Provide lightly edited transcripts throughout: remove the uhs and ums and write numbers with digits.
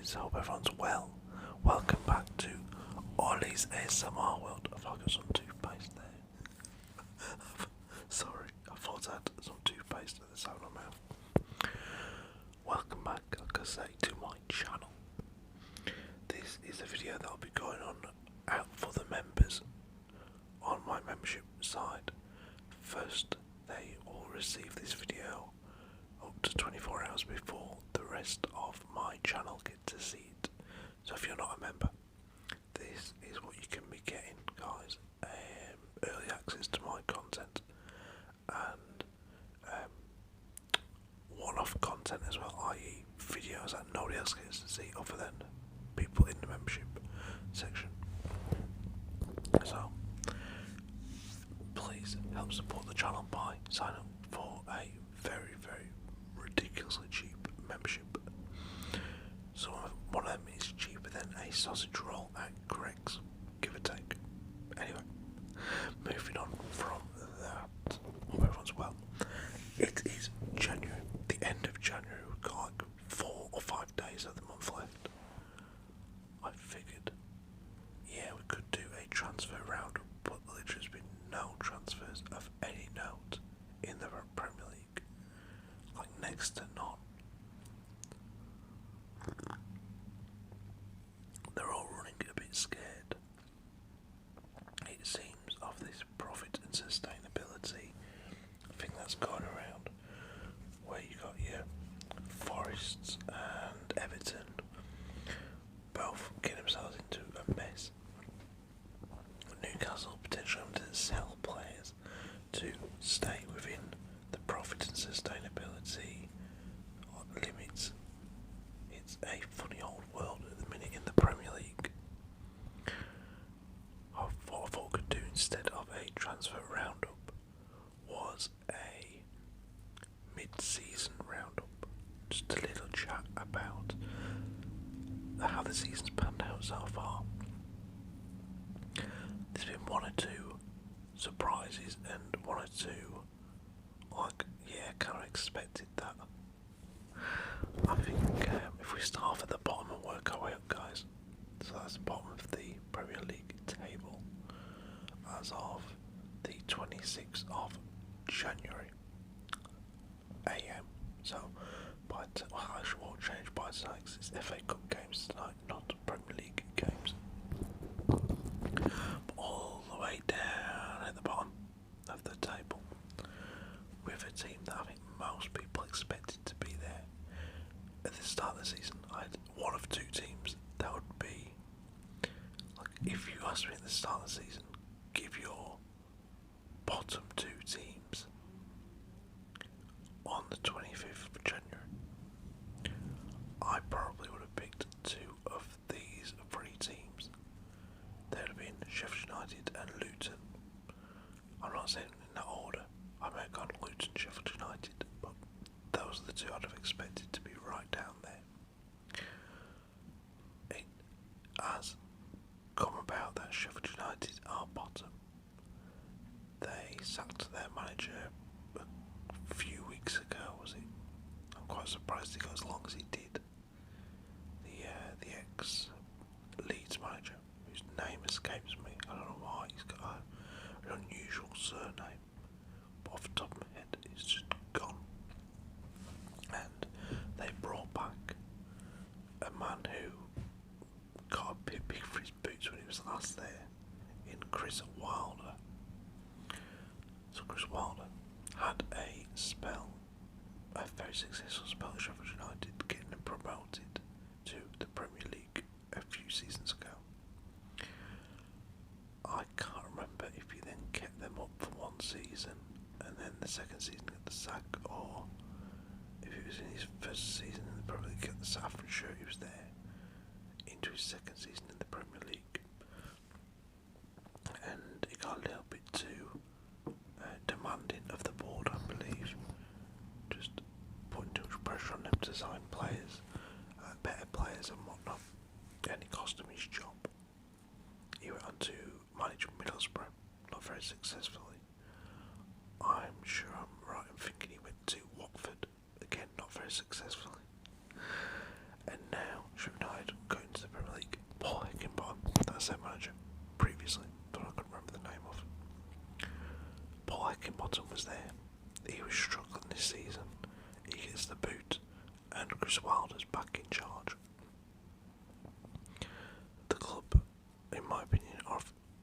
guys, hope everyone's well. Welcome back to Ollie's ASMR World. I thought I got some toothpaste there. Sorry, I thought I had some toothpaste at the side of my mouth. Welcome back, like I say, to my channel. This is a video that will be going on out for the members on my membership side. First, they will receive this video up to 24 hours before the rest of my channel get to see it. So if you're not a member, this is what you can be getting, guys. Early access to my content and one-off content as well, i.e. videos that nobody else gets to see other than people in the membership section. So please help support the channel by signing up for a very, very ridiculously cheap membership. So one of them is cheaper than a sausage roll at Greggs, give or take. Anyway, moving on from that, hope everyone's well. It is January, the end of January. We've got like 4 or 5 days of the month left. I figured, yeah, we could do a transfer roundup, but there's been no transfers of any note in the Premier League, like next to none. They're all running a bit scared, it seems, of this profit and sustainability thing that's going around, where you got your Forests and Everton both getting themselves into a mess. Newcastle potentially having to sell players to stay within the profit and sustainability limits. It's a funny old world at the minute in the Premier League. What I thought we could do instead of a transfer roundup was a mid-season roundup. Just a little chat about how the season's panned out so far. There's been 1 or 2 surprises and 1 or 2, like, yeah, kind of expected that. I think if we start off at the bottom and work our way up, guys. So that's the bottom of the Premier League table as of the 26th of January AM. So, actually won't change by tonight because it's FA Cup games tonight, not Premier League games. But all the way down at the bottom of the table, with a team that I think most people expected to be there at the start of the season. I had 1 of 2 teams that would be, like, if you asked me at the start of the season, give your bottom 2 teams on the 25th of January, I probably would have picked 2 of these 3 teams. There would have been Sheffield United and Luton. I'm not saying in that order. I may have gone Luton, Sheffield United, but those are the 2 I'd have expected to be right down there. It has come about that Sheffield United are bottom. They sacked their manager a few weeks ago, was it? I'm quite surprised he got as long as he did. The ex-Leeds manager, whose name escapes me. I don't know why. He's got an unusual surname, but off the top of my head, it's just gone. And they brought back a man who got a bit big for his boots when he was last there, in Chris Wilder. So Chris Wilder had a very successful spell at Sheffield United, getting them promoted to the Premier League a few seasons ago. I can't remember if he then kept them up for 1 season and then the second season got the sack, or if it was in his first season in the Premier League got the sack. I'm sure he was there into his second season in the Premier League, and it got a little bit too demanding of the board, I believe, just putting too much pressure on them to sign players, better players and whatnot, and it cost him his job. He went on to manage Middlesbrough, not very successfully. I'm sure I'm right in thinking he went to Watford, again not very successfully. And now Sheffield United a set manager previously, but I couldn't remember the name of. Paul Heckingbottom was there. He was struggling this season. He gets the boot, and Chris Wilder's back in charge. The club, in my opinion, are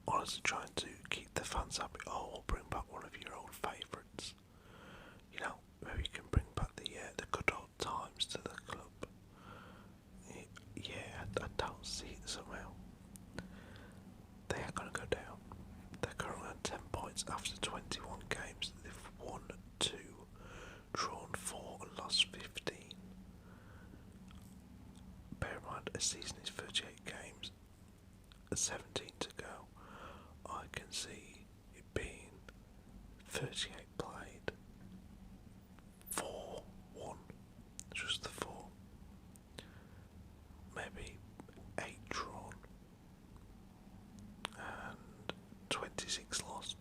honestly trying to keep the fans happy. Oh, we'll bring back one of your old favourites. You know, maybe you can bring back the good old times to the club. Yeah, I don't see it somehow. They are going to go down. They're currently on 10 points after 21 games. They've won 2, drawn 4 and lost 15. Bear in mind, a season is 38 games, 17 to go. I can see it being 38 played, 4-1, just the 4. Maybe 8 drawn, and 26 lost.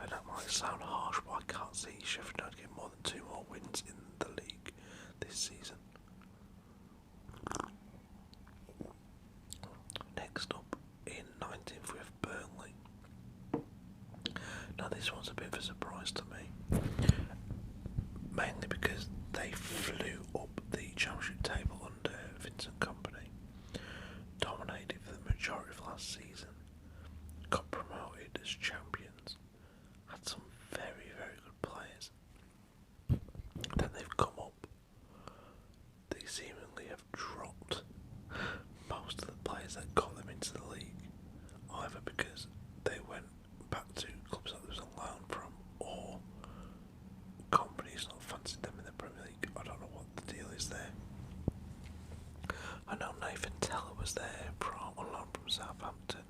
And that might sound harsh, but I can't see Sheffield United get more than 2 more wins in the league this season. Next up, in 19th we have Burnley. Now this one's a bit of a surprise to me, mainly because they flew up the Championship table under Vincent Kompany, dominated for the majority of last season, got promoted as champions, had some very, very good players. Then they've come up, they seemingly have dropped most of the players that got them into the league, either because they went back to clubs that they was on loan from, or companies not fancied them in the Premier League. I don't know what the deal is there. I know Nathan Teller was there on loan from Southampton.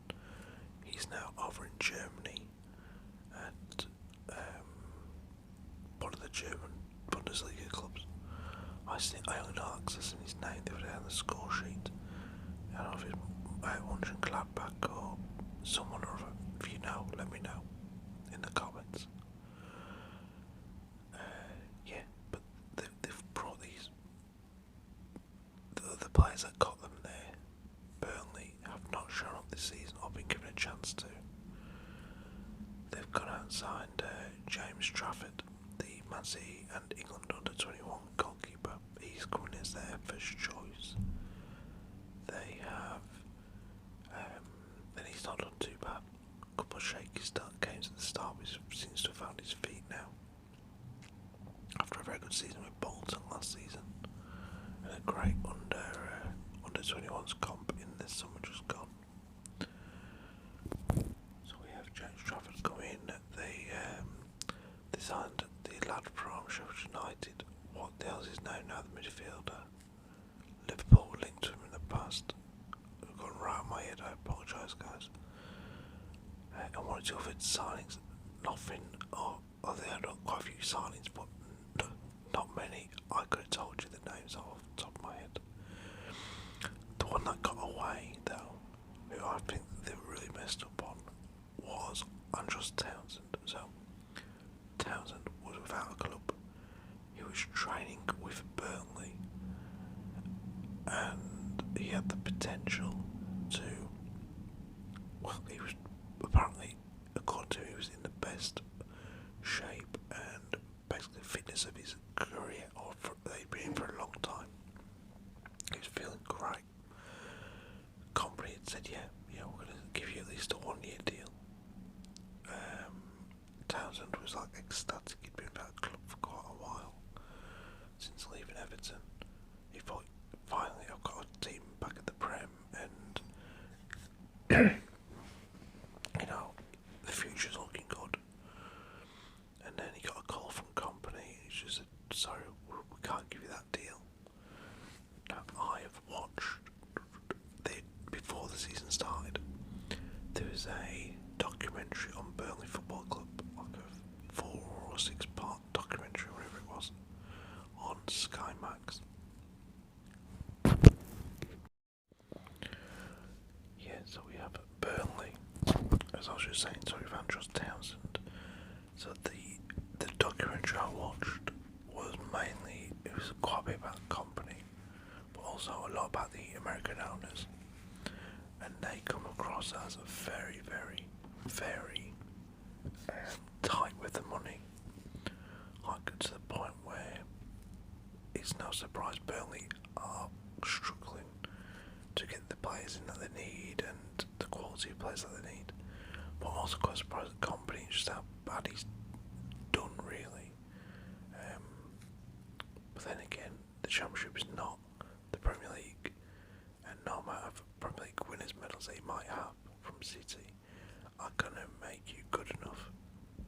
He's now over in Germany at one of the German Bundesliga clubs. I only know access in his name the other day on the score sheet. I don't know if it's Mönchengladbach or someone or other. If you know, let me know in the comments. Yeah, but they've brought these. The players that got them there, Burnley, have not shown up this season or been given a chance to. They've gone out and signed James Trafford, the Man City and England under-21 goalkeeper. He's coming as their first choice. They have, and he's not done too bad. A couple of shaky games at the start, but he seems to have found his feet now. After a very good season with Bolton last season, and a great under-21s comp in this summer just gone. So we have James Trafford come in. They signed the lad from Sheffield United. What the hell is his name now? The midfielder. Liverpool linked to him in the past. I've gone right on my head. I apologise, guys. And one or two other signings. Nothing. They had quite a few signings, but not many. I could have told you the names off the top of my head. The one that got away, though, who I think they really messed up on, was Andros Townsend. So, Townsend was without a club. He was training with Burnley, and he had the potential to. Well, he was apparently, according to him, he was in the best shape and basically fitness of his career, or they'd been in for a long time. He was feeling great. Company had said, yeah, we're going to give you at least a 1-year deal. Townsend was like ecstatic. He'd been without a club for quite a while since leaving Everton. He thought, finally, I've got a team back at the Prem, and the future's looking good. And then he got a call from Company. He just said, sorry, we can't give you that deal. Now, I have watched before the season started. There was a documentary on Burnley Football Club, like a 4 or 6 part documentary, whatever it was, on Sky Max. Yeah, so we have Burnley, as I was just saying, sorry, Andros Townsend. So the documentary I watched was mainly, it was quite a bit about the Company, but also a lot about the American owners. and they come across as very, very, very tight with the money. Like to the point where it's no surprise Burnley are struggling to get the players in that they need and the quality of players that they need. But I'm also quite surprised at Company, just how bad he's done, really. But then again, the Championship is not the Premier League, and no amount of Premier League winners' medals that he might have from City are going to make you good enough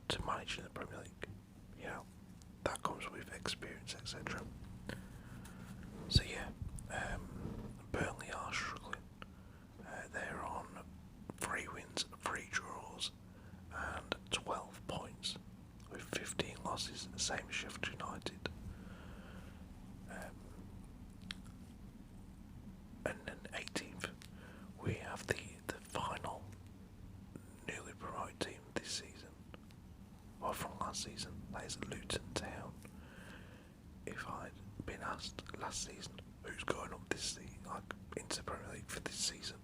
to manage in the Premier League. You know, that comes with experience, etc. So yeah, Burnley are struggling. They're on 3 wins, 3 draws, and 12 points, with 15 losses, the same as Sheffield United. And then 18th, we have the final newly promoted team this season, or from last season, that is Luton Town. If I'd been asked last season who's going up this season, like into the Premier League for this season,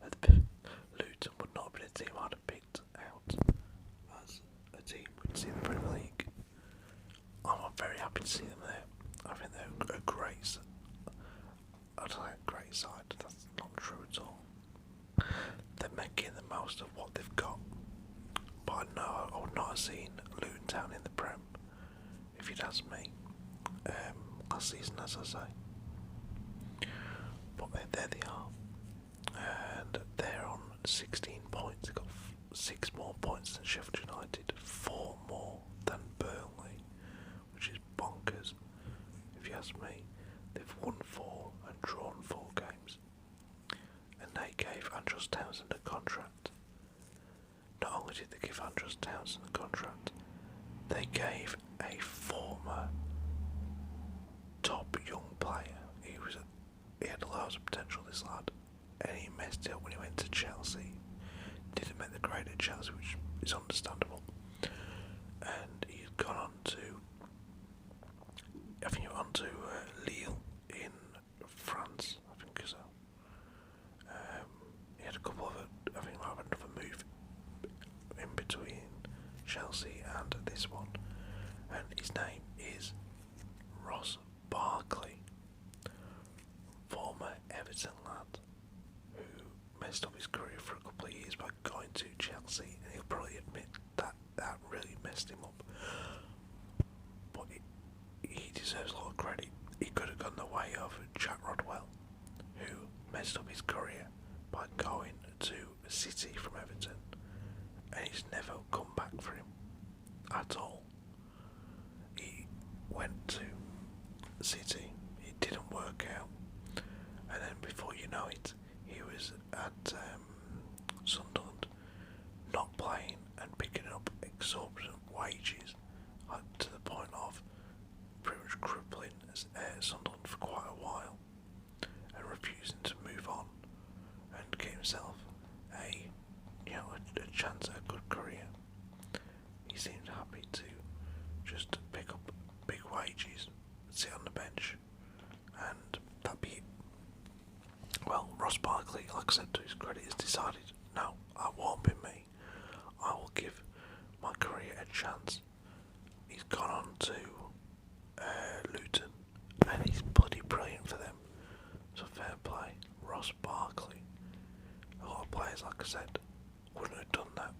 Luton would not have been a team I'd have picked out as a team we'd see in the Premier League. I'm very happy to see them there. I think they're a great, I don't know, great side. That's not true at all. They're making the most of what they've got. But no, I would not have seen Luton Town in the Prem if you'd asked me last season, as I say. But there they are, and they're on 16 points. They've got 6 more points than Sheffield United, 4 more than Burnley, which is bonkers. If you ask me, they've won 4 and drawn 4 games, and they gave Andros Townsend a contract. Not only did they give Andros Townsend a contract, they gave a former top young player. He had loads of potential, this lad, and he messed it up when he went to Chelsea. Didn't make the grade at Chelsea, which is understandable. And he's gone on to, I think he went on to Lille in France, I think so. He had a couple of, I think he might have another move in between Chelsea and this one. And his name is Ross Barkley, former Everton lad who messed up his career for a couple of years by going to Chelsea, and he'll probably admit that that really messed him up. But he deserves a lot of credit. He could have gone the way of Jack Rodwell, who messed up his career by going to City from Everton, and he's never come back for him at all. He went to City, it didn't work out, and then before you know it, he was at Sunderland, not playing and picking up exorbitant wages, to the point of pretty much crippling Sunderland for quite a while, and refusing to move on and get himself a chance at a good career. He seemed happy to just pick up big wages, sit on the bench, and that'd be it. Well, Ross Barkley, like I said, to his credit, has decided, no, that won't be me. I will give my career a chance. He's gone on to Luton, and he's bloody brilliant for them. So fair play, Ross Barkley. A lot of players, like I said, wouldn't have done that.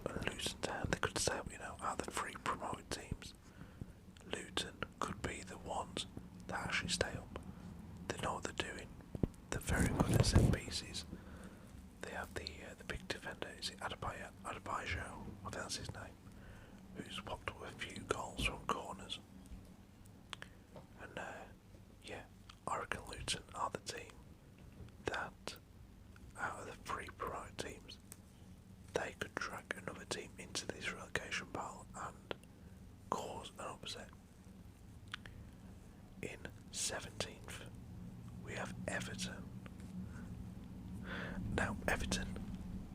And Luton Town, they could say, out of the 3 promoted teams, Luton could be the ones that actually stay up. They know what they're doing. They're very good at set pieces. They have the big defender, is it Adebayo? I think that's his name, who's popped up a few goals from corners. And I reckon Luton are the team that, out of the 3 promoted teams, they could drag another team into this relegation battle and cause an upset. In 17th, we have Everton. Now, Everton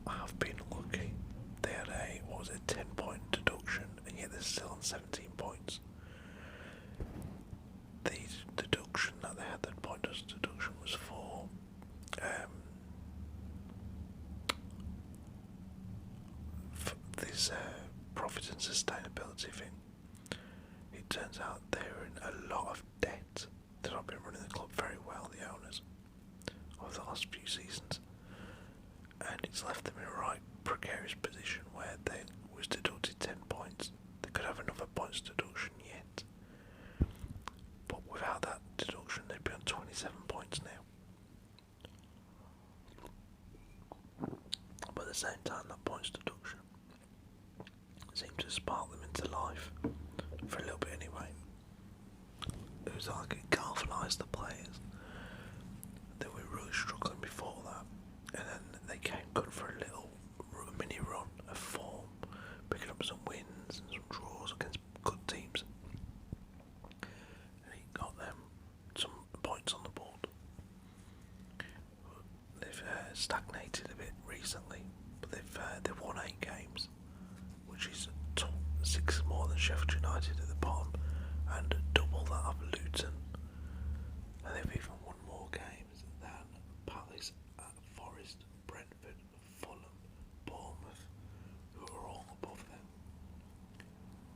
have been lucky. They had a 10-point deduction, and yet they're still on 17 points. The deduction Everton sustainability thing. It turns out they're in a lot of debt. They've not been running the club very well, the owners, over the last few seasons, and it's left them in a right precarious position where they was deducted 10 points. They could have another points deduction yet, but without that deduction they'd be on 27 points now. But at the same time, that points deduction seemed to spark them into life, for a little bit anyway. It was like it galvanised the players. They were really struggling before that, and then they came good for a little mini run of form, picking up some wins and some draws against good teams, and he got them some points on the board. They've stagnated a bit recently, but they've won 8 games, which is 6 more than Sheffield United at the bottom, and double that of Luton. And they've even won more games than Palace, Forest, Brentford, Fulham, Bournemouth, who are all above them.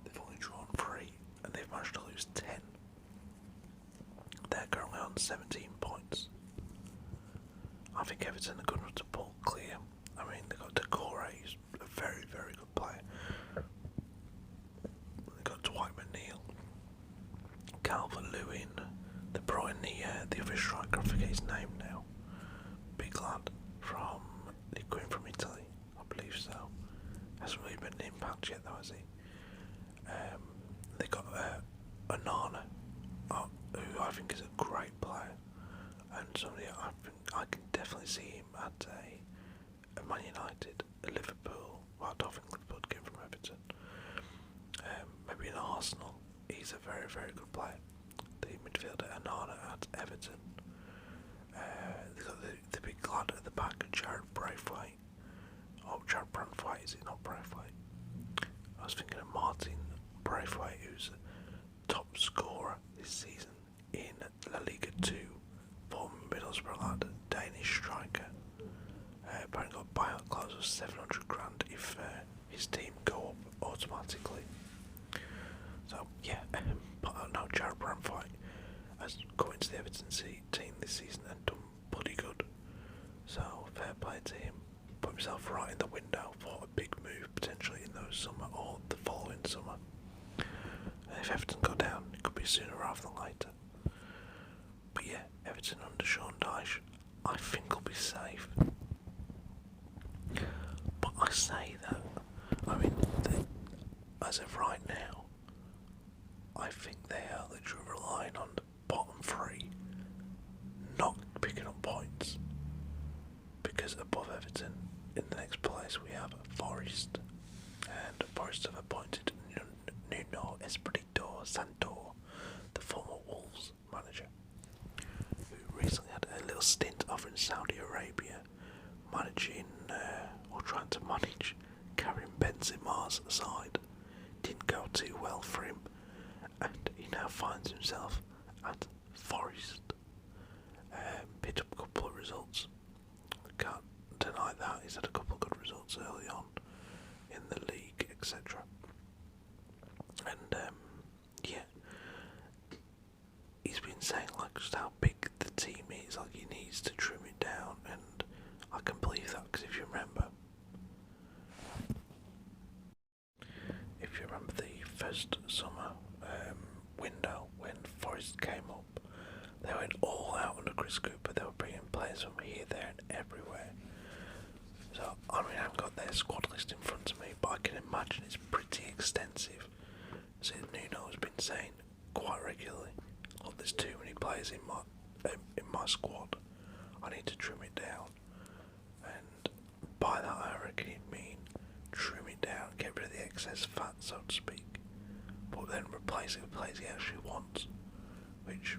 They've only drawn 3, and they've managed to lose 10. They're currently on 17 points. I think Everton are good enough to pull clear. I mean, they've got Decore, who's a very, very good player. They've got Dwight McNeil, Calvert-Lewin. They brought in the other striker, I forget his name now. Big lad from from Italy, I believe so. Hasn't really been an impact yet though, has he? They got Onana, who I think is a great player, and somebody I can definitely see him at a Man United, a Liverpool. Well, I don't think Liverpool would get him from Everton. Maybe in Arsenal. He's a very, very good player. The midfielder Onana at Everton. They've got the big lad at the back, Jared Braithwaite. Oh, Jared Braithwaite, is it not Braithwaite? I was thinking of Martin Braithwaite, who's a top scorer this season in La Liga 2 for Middlesbrough lad, Danish striker. Apparently got a buyout clause of 700 grand if his team go up automatically. So yeah, but now Jared Braithwaite has come into the Everton team this season and done bloody good. So fair play to him. Put himself right in the window for a big move potentially in the summer or the following summer. And if Everton go down, it could be sooner rather than later. But yeah, Everton under Sean Dyche, I think will be safe. But I say that, I mean, as of right now, I think they are literally relying on the bottom 3 not picking up points, because above Everton in the next place we have Forest, and Forest have appointed Nuno Espirito Santo, the former Wolves manager, who recently had a little stint over in Saudi Arabia managing or trying to manage Karim Benzema's side. Didn't go too well for him, and he now finds himself at Forest. Picked up a couple of results. Can't deny that. He's had a couple of good results early on in the league, etc. And yeah, he's been saying like just how big the team is, like he needs to trim it down, and I can believe that because if you remember the first summer window when Forest came up, they went all out under Chris Cooper. They were bringing players from here, there and everywhere. So I mean I haven't got their squad list in front of me, but I can imagine it's pretty extensive. As Nuno has been saying quite regularly, look, there's too many players in my squad. I need to trim it down. And by that I reckon he'd mean trim it down, get rid of the excess fat, so to speak, but then replace it with players he actually wants, which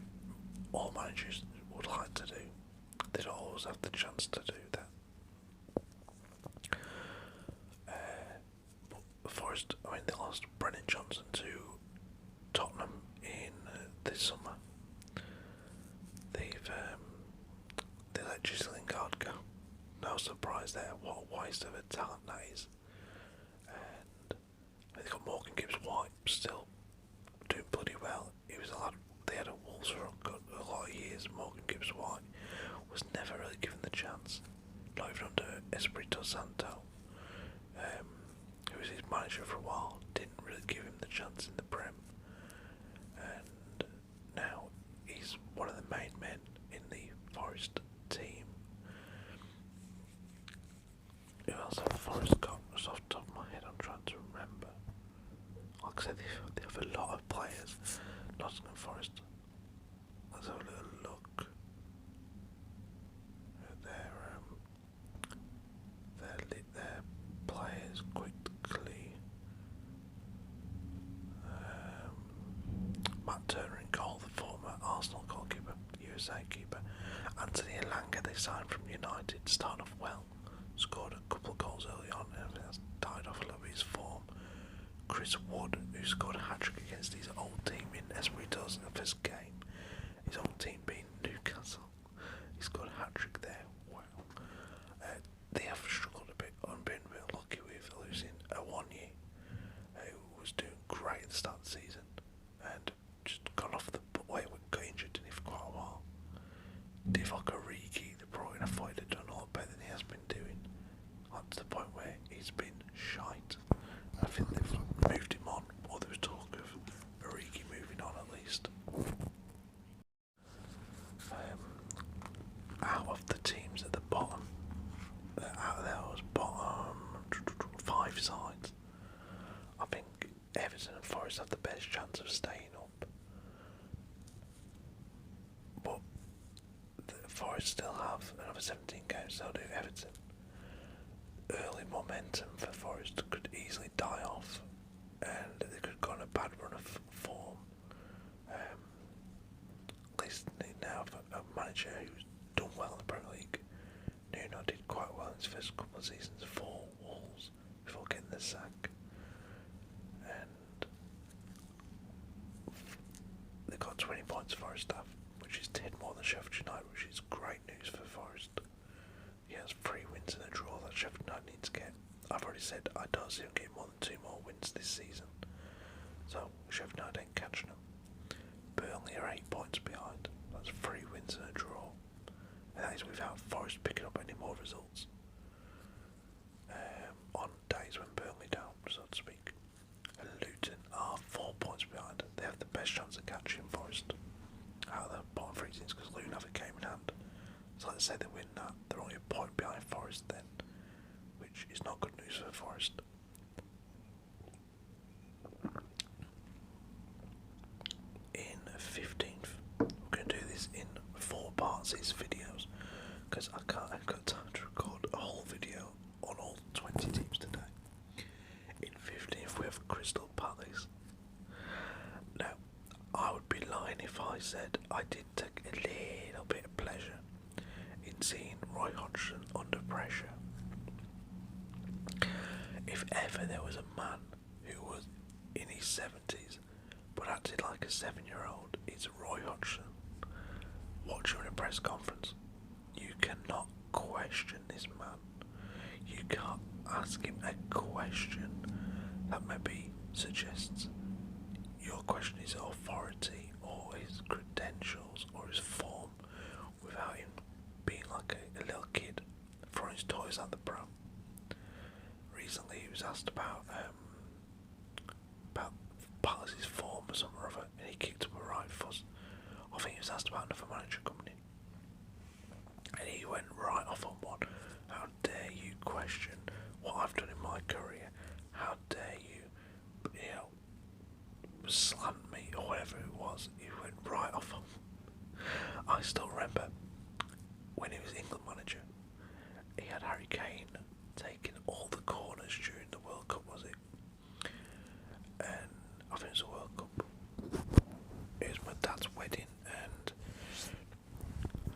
all managers would like to do. They don't always have the chance to do that. But Forest, I mean, they lost Brennan Johnson to Tottenham in this summer. They let Jesse Lingard go. No surprise there. What a waste of a talent that is. And they've got more Santo, who was his manager for a while, didn't really give him the chance in the Prem, and now he's one of the main men in the Forest team. Who else have Forest got? Just off the top of my head, I'm trying to remember. Like I said, they have a lot of players. Nottingham Forest. Let's have a little look at their players quickly. Matt Turner in goal, the former Arsenal goalkeeper, USA keeper. Anthony Elanga, they signed from United, started off well, scored a couple of goals early on, and has died off a little bit his form. Chris Wood, who scored a hat-trick against his old team in Espirito's first game, his old team being Newcastle. He scored a hat-trick there. Wow. They have struggled a bit, been a bit lucky with losing Awoniyi, who was doing great at the start of the season, and just got off the way, got injured in it for quite a while. Divock Origi, they brought in a fighter, done a lot better than he has been doing, up to the point where he's been shite. I think they've moved him on, or there was talk of Origi moving on at least. Out of the teams at the bottom, out of those bottom 5 sides, I think Everton and Forest have the best chance of staying up. But the Forest still have another 17 games, they'll do Everton. Early momentum for Forest could easily die off, and they could go on a bad run of form. At least they now have a manager who's done well in the Premier League. Nuno did quite well in his first couple of seasons for Wolves before getting the sack, and they got 20 points for his staff, which is 10 more than Sheffield United, which is great news for Forest. He has 3 wins and a draw that Sheffield United needs to get. I've already said I don't see him getting more than 2 more wins this season, so Sheffield United ain't catching them. Burnley are 8 points behind. That's 3 wins and a draw, and that is without Forest picking up any more results on days when Burnley down, so to speak. And Luton are 4 points behind. They have the best chance of catching Forest out of the bottom 3 teams because Luton have a game in hand. So let's say they win that, they're only a point behind Forest then, which is not good news for Forest. In 15th, we're going to do this in 4 parts, these videos, because I've got time to record a whole video on all 20 teams today. In 15th, we have Crystal Palace. Now, I would be lying if I said I did take a little bit of pleasure in seeing Roy Hodgson under pressure. If ever there was a man who was in his 70s but acted like a 7-year-old, it's Roy Hodgson. Watch him in a press conference. You cannot question this man. You can't ask him a question that maybe suggests you're questioning his authority or his credentials or his form without him being like a little kid throwing his toys at the pram. Recently he was asked about Palace's form or something or other, and he kicked up a right fuss. I think he was asked about another manager coming in, and he went right off on one. How dare you question what I've done in my career? How dare you, slant me or whatever it was? He went right off on. I still remember when he was England manager, he had Harry Kane taking all the corners during the World Cup, was it? And I think it was a World Cup. It was my dad's wedding, and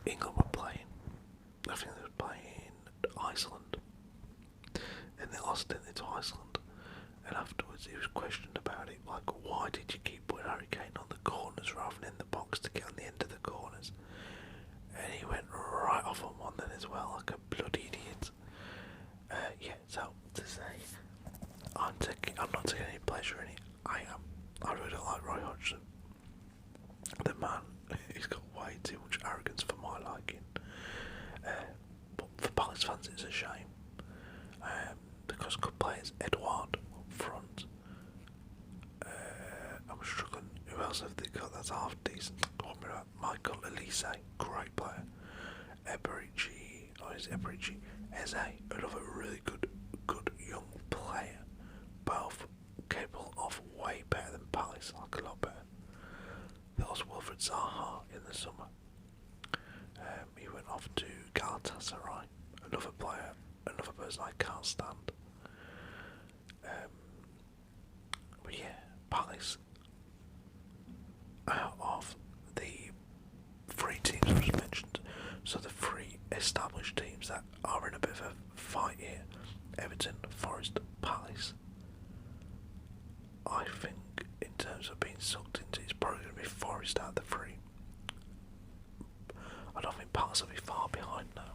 England were playing. I think they were playing Iceland, and they lost, didn't they, to Iceland? And afterwards, he was questioned about it, like, why did you keep putting Harry Kane on the corners rather than in the box to get on the end of the corners? And he went right off on one then as well, like a bloody idiot. Yeah, so to say, I'm not taking any pleasure in it. I really don't like Roy Hodgson. The man, he's got way too much arrogance for my liking. But for Palace fans, it's a shame. players. Edouard up front. I'm struggling. Who else have they got that's half decent? Michael Elise, great player. Eberici, Eze, another really good young player. Both capable of way better than Palace, like a lot better. There was Wilfred Zaha in the summer. He went off to Galatasaray, another player, another person I can't stand. But yeah, Palace, out of the three teams I just mentioned, so the three established teams that are in a bit of a fight here, Everton, Forest, Palace, I think in terms of being sucked into, it's probably going to be Forest out of the three. I don't think Palace will be far behind now.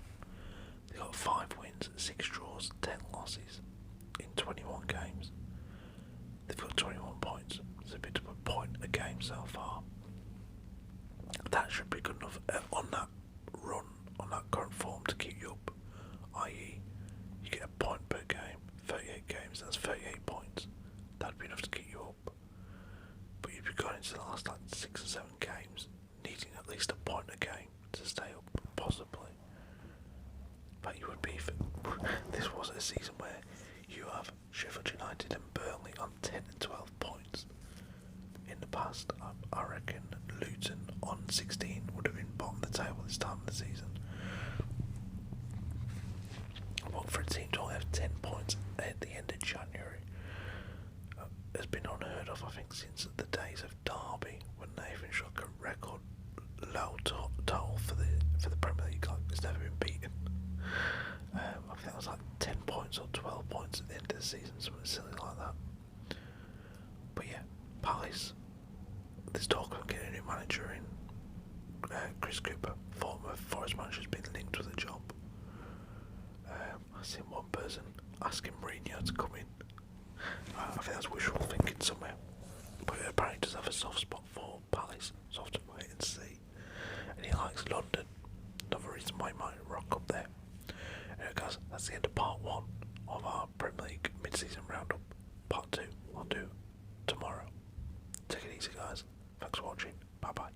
They've got 5 wins, 6 draws, 10 losses in 21 games. They've got 21 points. It's a bit of a point a game so far. That should be good enough on that run, on that current form to keep you up. I.e., you get a point per game, 38 games, that's 38 points. That'd be enough to keep you up. But you'd be going into the last 6 or 7 games needing at least a point a game to stay up, possibly. But you would be if this was a season where you have Sheffield United and Burnley on 10 and 12 points. In the past, I reckon Luton on 16 would have been bottom of the table this time of the season. But for a team to only have 10 points at the end of January has been unheard of, I think, since the days of Derby, when Nathan struck a record low total for the Premier League. It's never been beaten. I think it was like 10 points or 12 points at the end of the season, something silly like that. But yeah, Palace, there's talk of getting a new manager in. Chris Cooper, former Forest manager, has been linked with a job. I've seen one person asking Mourinho to come in. I think that's wishful thinking somewhere. But apparently he does have a soft spot for Palace, so I'll have to wait and see. And he likes London, another reason why he might rock up there. Anyway guys, that's the end of part 1 of our Premier League mid-season roundup. Part 2 I'll do tomorrow. Take it easy guys, thanks for watching, bye bye.